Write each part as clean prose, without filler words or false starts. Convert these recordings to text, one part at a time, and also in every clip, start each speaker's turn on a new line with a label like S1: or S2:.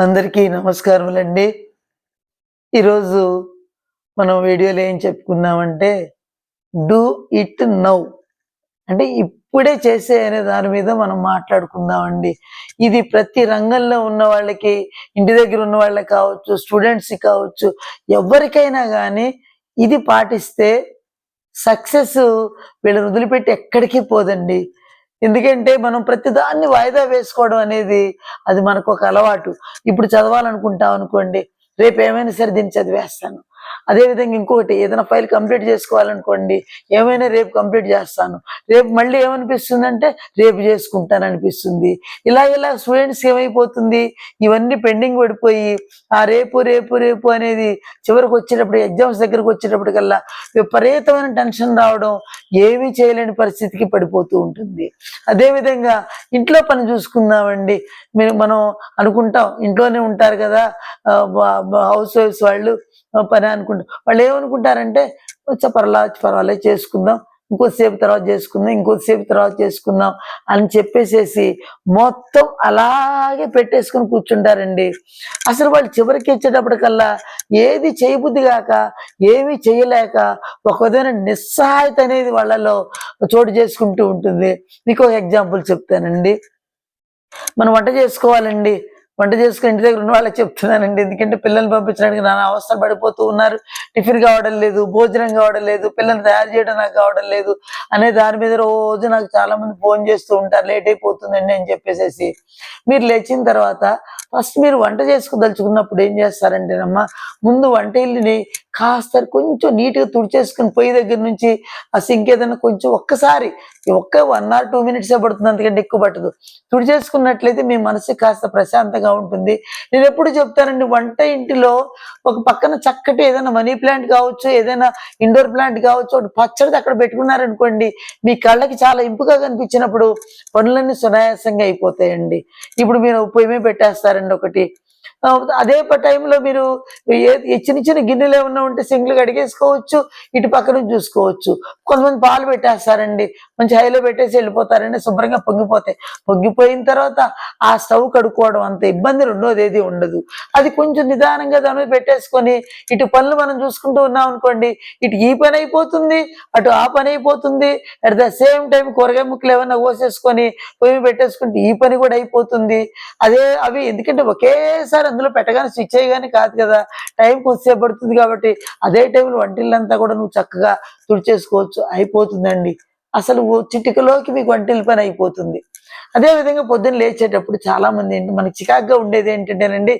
S1: అందరికీ నమస్కారములండి. ఈరోజు మనం వీడియోలో ఏం చెప్పుకున్నామంటే, డూ ఇట్ నౌ అంటే ఇప్పుడే చేసే అనే దాని మీద మనం మాట్లాడుకుందామండి. ఇది ప్రతి రంగంలో ఉన్న వాళ్ళకి, ఇంటి దగ్గర ఉన్న వాళ్ళకి కావచ్చు, స్టూడెంట్స్‌కి కావచ్చు, ఎవ్వరికైనా గానీ ఇది పాటిస్తే సక్సెస్ వీళ్ళని వదిలిపెట్టి ఎక్కడికి పోదండి. ఎందుకంటే మనం ప్రతిదాన్ని వాయిదా వేసుకోవడం అనేది అది మనకొక అలవాటు. ఇప్పుడు చదవాలనుకుంటాం అనుకోండి, రేపేమైనా సరే దీన్ని చదివేస్తాను. అదేవిధంగా ఇంకొకటి ఏదైనా ఫైల్ కంప్లీట్ చేసుకోవాలనుకోండి, ఏమైనా రేపు కంప్లీట్ చేస్తాను. రేపు మళ్ళీ ఏమనిపిస్తుందంటే రేపు చేసుకుంటాననిపిస్తుంది. ఇలా స్టూడెంట్స్‌కి ఏమైపోతుంది, ఇవన్నీ పెండింగ్ పడిపోయి రేపు అనేది చివరికొచ్చేటప్పుడు ఎగ్జామ్స్ దగ్గరకొచ్చేటప్పటికల్లా విపరీతమైన టెన్షన్ రావడం, ఏమీ చేయలేని పరిస్థితికి పడిపోతూ ఉంటుంది. అదేవిధంగా ఇంట్లో పని చూసుకుందామండి. మనం అనుకుంటాం ఇంట్లోనే ఉంటారు కదా! హౌస్ వైఫ్స్ వాళ్ళు పని అనుకుంటారు. వాళ్ళు ఏమనుకుంటారంటే పర్వాలేదు చేసుకుందాం. ఇంకొద్దిసేపు తర్వాత చేసుకుందాం, ఇంకొద్దిసేపు తర్వాత చేసుకుందాం అని చెప్పేసేసి మొత్తం అలాగే పెట్టేసుకొని కూర్చుంటారండి. అసలు వాళ్ళు చివరికి వచ్చేటప్పటికల్లా ఏది చేయబుద్ధి గాక, ఏమీ చేయలేక ఒక విధమైన నిస్సహాయత అనేది వాళ్ళలో చోటు చేసుకుంటూ ఉంటుంది. మీకో ఎగ్జాంపుల్ చెప్తానండి. మనం వంట చేసుకోవాలండి. వంట చేసుకొని ఇంటి దగ్గర ఉన్న వాళ్ళకి చెప్తున్నానండి. ఎందుకంటే పిల్లల్ని పంపించడానికి నానా అవస్థలు పడిపోతూ ఉన్నారు. టిఫిన్ కావడం లేదు, భోజనం కావడం లేదు, పిల్లల్ని తయారు చేయడం నాకు కావడం లేదు అనే దాని మీద రోజు నాకు చాలామంది ఫోన్ చేస్తూ ఉంటారు. లేట్ అయిపోతుందండి అని చెప్పేసేసి. మీరు లేచిన తర్వాత ఫస్ట్ మీరు వంట చేసుకోదలుచుకున్నప్పుడు ఏం చేస్తారంటేనమ్మా, ముందు వంట ఇల్లుని కాస్త కొంచెం నీట్‌గా తుడిచేసుకొని పొయ్యి దగ్గర నుంచి ఆ సింక్ ఏదైనా కొంచెం ఒక్కసారి ఒక్క 1 ఆర్ 2 మినిట్సే పడుతుంది. అంతకంటే ఎక్కువ పట్టదు. తుడిచేసుకున్నట్లయితే మీ మనసుకి కాస్త ప్రశాంతంగా ఉంటుంది. నేనెప్పుడు చెప్తానండి, వంట ఇంటిలో ఒక పక్కన చక్కటి ఏదైనా మనీ ప్లాంట్ కావచ్చు, ఏదైనా ఇండోర్ ప్లాంట్ కావచ్చు, ఒకటి పచ్చడిది అక్కడ పెట్టుకున్నారనుకోండి, మీ కళ్ళకి చాలా ఇంపుగా కనిపించినప్పుడు పనులన్నీ సునాయాసంగా అయిపోతాయండి. ఇప్పుడు మీరు పొయ్యి మీద పెట్టేస్తారండి ఒకటి. అదే టైంలో మీరు చిన్న చిన్న గిన్నెలు ఏమన్నా ఉంటే సింక్‌లో కడిగేసుకోవచ్చు. ఇటు పక్క నుంచి చూసుకోవచ్చు. కొంతమంది పాలు పెట్టేస్తారండి. మంచి హైలో పెట్టేసి వెళ్ళిపోతారండి. శుభ్రంగా పొంగిపోతాయి. పొంగిపోయిన తర్వాత ఆ స్టవ్ కడుక్కోవడం అంత ఇబ్బంది రెండోదేది ఉండదు. అది కొంచెం నిదానంగా దాని మీద పెట్టేసుకొని ఇటు పనులు మనం చూసుకుంటూ ఉన్నామనుకోండి, ఇటు ఈ పని అయిపోతుంది, అటు ఆ పని అయిపోతుంది. అట్ ద సేమ్ టైమ్ కూరగాయ ముక్కలు ఏమన్నా కోసేసుకొని పొయ్యి మీద పెట్టేసుకుంటే ఈ పని కూడా అయిపోతుంది. అవి ఎందుకంటే ఒకేసారి అందులో పెట్టగానే స్విచ్ చేయగానే కాదు కదా! టైం కొద్దిసేపు పడుతుంది కాబట్టి అదే టైంలో వంటిల్లంతా కూడా నువ్వు చక్కగా తుడిచేసుకోవచ్చు. అయిపోతుందండి. అసలు చిటికలోకి మీకు వంటిల్లు పని అయిపోతుంది. అదే విధంగా పొద్దున్న లేచేటప్పుడు చాలామంది మనకి చికాకుగా ఉండేది ఏంటంటేనండి,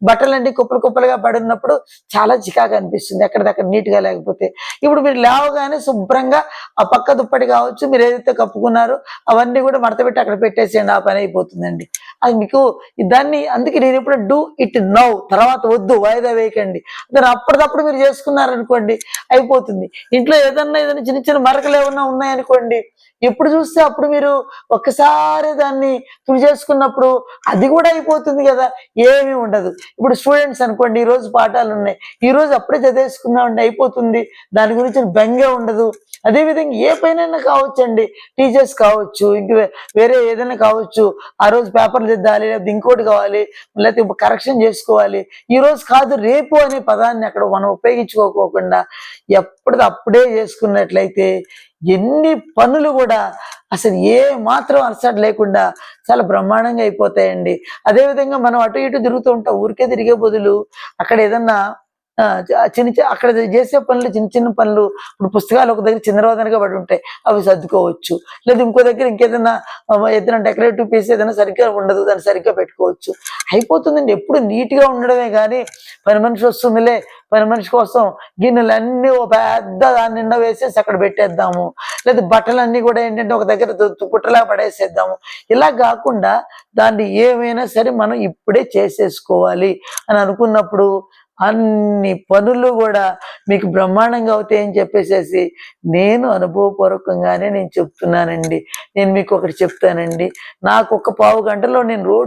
S1: బట్టలన్నీ కుప్పలు కుప్పలుగా పడున్నప్పుడు చాలా చికాకు అనిపిస్తుంది ఎక్కడిదక్కడ నీట్‌గా లేకపోతే. ఇప్పుడు మీరు లేవగానే శుభ్రంగా ఆ పక్క దుప్పటి కావచ్చు, మీరు ఏదైతే కప్పుకున్నారో అవన్నీ కూడా మడతపెట్టి అక్కడ పెట్టేసేయండి. ఆ పని అయిపోతుందండి. అది మీకు దాన్ని అందుకే నేనెప్పుడు డూ ఇట్ నౌ, తర్వాత వద్దు, వాయిదా వేయకండి. దాన్ని అప్పటిదప్పుడు మీరు చేసుకున్నారనుకోండి అయిపోతుంది. ఇంట్లో ఏదన్నా చిన్న చిన్న మరకలు ఏమన్నా ఉన్నాయనుకోండి, ఎప్పుడు చూస్తే అప్పుడు మీరు ఒక్కసారి దాన్ని తుడిచేసుకున్నప్పుడు అది కూడా అయిపోతుంది కదా! ఏమీ ఉండదు. ఇప్పుడు స్టూడెంట్స్ అనుకోండి, ఈరోజు పాఠాలున్నాయి. ఈరోజు అప్పుడే చదివేసుకుందామండి అయిపోతుంది. దాని గురించి బెంగే ఉండదు. అదేవిధంగా ఏ పనైనా కావచ్చండి. టీచర్స్ కావచ్చు, వేరే ఏదైనా కావచ్చు. ఆ రోజు పేపర్లు దిద్దాలి, లేకపోతే ఇంకోటి కావాలి, లేకపోతే కరెక్షన్ చేసుకోవాలి. ఈరోజు కాదు రేపు అనే పదాన్ని అక్కడ మనం ఉపయోగించుకోకుండా ఎప్పటిదప్పుడే చేసుకున్నట్లయితే ఎన్ని పనులు కూడా అసలు ఏ మాత్రం అలసట లేకుండా చాలా బ్రహ్మాండంగా అయిపోతాయండి. అదేవిధంగా మనం అటు ఇటు తిరుగుతూ ఉంటాం. ఊరికే తిరిగే బదులు అక్కడ ఏదన్నా అక్కడ చేసే పనులు చిన్న చిన్న పనులు, ఇప్పుడు పుస్తకాలు ఒక దగ్గర చిందరవందరగా పడి ఉంటాయి. అవి సర్దుకోవచ్చు. లేదా ఇంకో దగ్గర ఇంకేదైనా ఏదైనా డెకరేటివ్ పీస్ ఏదైనా సరిగ్గా ఉండదు, దాన్ని సరిగ్గా పెట్టుకోవచ్చు. అయిపోతుందండి. ఎప్పుడు నీట్‌గా ఉండడమే గానీ పని మనిషి వస్తుందిలే, పని మనిషి కోసం గిన్నెలన్నీ ఓ పెద్ద దాని నిండా వేసేసి అక్కడ పెట్టేద్దాము. లేదా బట్టలన్నీ కూడా ఏంటంటే ఒక దగ్గర పుట్టలా పడేసేద్దాము. ఇలా గాకుండా దాన్ని ఏమైనా సరే మనం ఇప్పుడే చేసేసుకోవాలి అని అనుకున్నప్పుడు అన్ని పనులు కూడా మీకు బ్రహ్మాండంగా అవుతాయని చెప్పేసేసి నేను అనుభవపూర్వకంగానే నేను చెప్తున్నానండి. నేను మీకు ఒకటి చెప్తానండి. నాకు ఒక పావు గంటలో నేను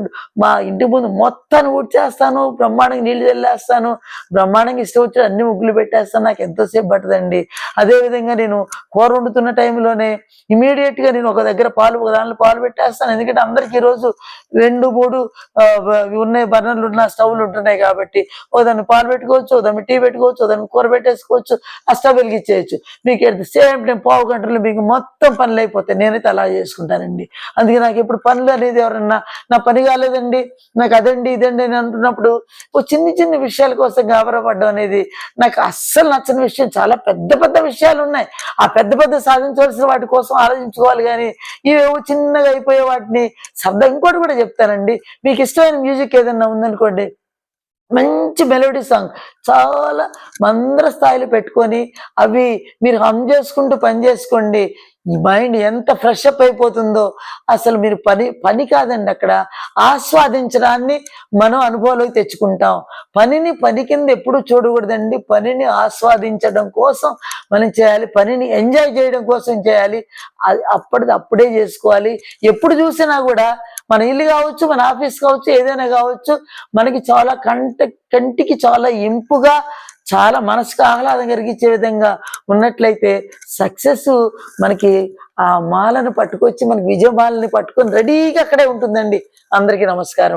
S1: మా ఇంటి ముందు మొత్తాన్ని ఊడ్చేస్తాను, బ్రహ్మాండంగా నీళ్లు చల్లేస్తాను, బ్రహ్మాండంగా ఇష్టం వచ్చి అన్ని ముగ్గులు పెట్టేస్తాను. నాకు ఎంతోసేపు పట్టదండి. అదేవిధంగా నేను కూర వండుతున్న టైంలోనే ఇమీడియట్గా నేను ఒక దగ్గర ఒక దాంట్లో పాలు పెట్టేస్తాను. ఎందుకంటే అందరికి ఈరోజు 2, 3 ఉన్నాయి, బర్నర్లు ఉన్న స్టవ్లు ఉంటున్నాయి కాబట్టి ఓ దాన్ని పాలు పెట్టుకోవచ్చు, ఓ దాన్ని టీ పెట్టుకోవచ్చు, ఓ దాన్ని కూర పెట్టేసుకోవచ్చు, ఆ స్టవ్ వెలిగించేయచ్చు. మీకు ఎట్ ది సేమ్ టైం పావు గంటలో మీకు మొత్తం పనులు అయిపోతాయి. నేనైతే అలా చేసుకుంటానండి. అందుకే నాకు ఇప్పుడు పనులు అనేది ఎవరన్నా నా పని కాలేదండి, నాకు అదండి ఇదండి అని అంటున్నప్పుడు ఓ చిన్న విషయాల కోసం గాబరా పడ్డం అనేది నాకు అస్సలు నచ్చని విషయం. చాలా పెద్ద పెద్ద విషయాలు ఉన్నాయి, ఆ పెద్ద సాధించవలసిన వాటి కోసం ఆలోచించుకోవాలి. కానీ ఇవేవో చిన్నగా అయిపోయే వాటిని ఇంకోటి కూడా చెప్తానండి. మీకు ఇష్టమైన మ్యూజిక్ ఏదన్నా ఉందనుకోండి, మంచి మెలోడీ సాంగ్ చాలా మందర స్థాయిలో పెట్టుకొని అవి మీరు హమ్ చేసుకుంటూ పని చేసుకోండి. ఈ మైండ్ ఎంత ఫ్రెష్ అప్ అయిపోతుందో అసలు. మీరు పని కాదండి, అక్కడ ఆస్వాదించడాన్ని మనం అనుభవంలోకి తెచ్చుకుంటాం. పని కింద ఎప్పుడు చూడకూడదండి. పనిని ఆస్వాదించడం కోసం మనం చేయాలి, పనిని ఎంజాయ్ చేయడం కోసం చేయాలి. అది అప్పుడే చేసుకోవాలి. ఎప్పుడు చూసినా కూడా మన ఇల్లు కావచ్చు, మన ఆఫీస్ కావచ్చు, ఏదైనా కావచ్చు, మనకి చాలా కంటికి చాలా ఇంపుగా, చాలా మనసుకు ఆహ్లాదం కలిగించే విధంగా ఉన్నట్లయితే సక్సెస్ మనకి ఆ మాలను పట్టుకొచ్చి మనకి విజయమాలని పట్టుకొని రెడీగా అక్కడే ఉంటుందండి. అందరికీ నమస్కారం.